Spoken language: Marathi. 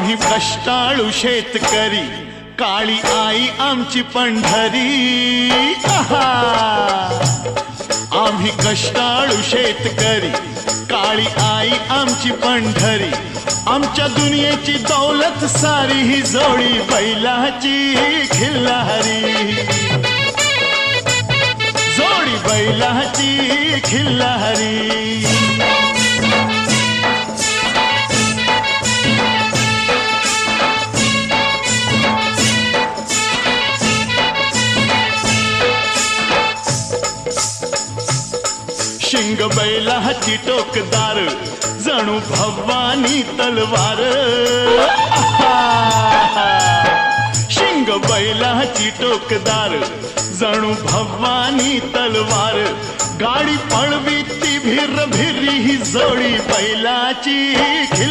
आम्ही कष्टाळू शेतकरी, काळी आई आमची पंढरी. आहा! आम्ही कष्टाळू शेतकरी, काळी आई आमची पंढरी. आमच्या दुनियेची दौलत सारी ही जोडी बैलाची खिल्लारी. जोडी बैलाची खिल्लारी. शिंग बैलाची टोकदार, जणू भवानी तलवार. शिंग बैलाची टोकदार, जणू भवानी तलवार. गाडी पळवी ती भिर भिरी, ही जोडी बैलाची खिल्लारी.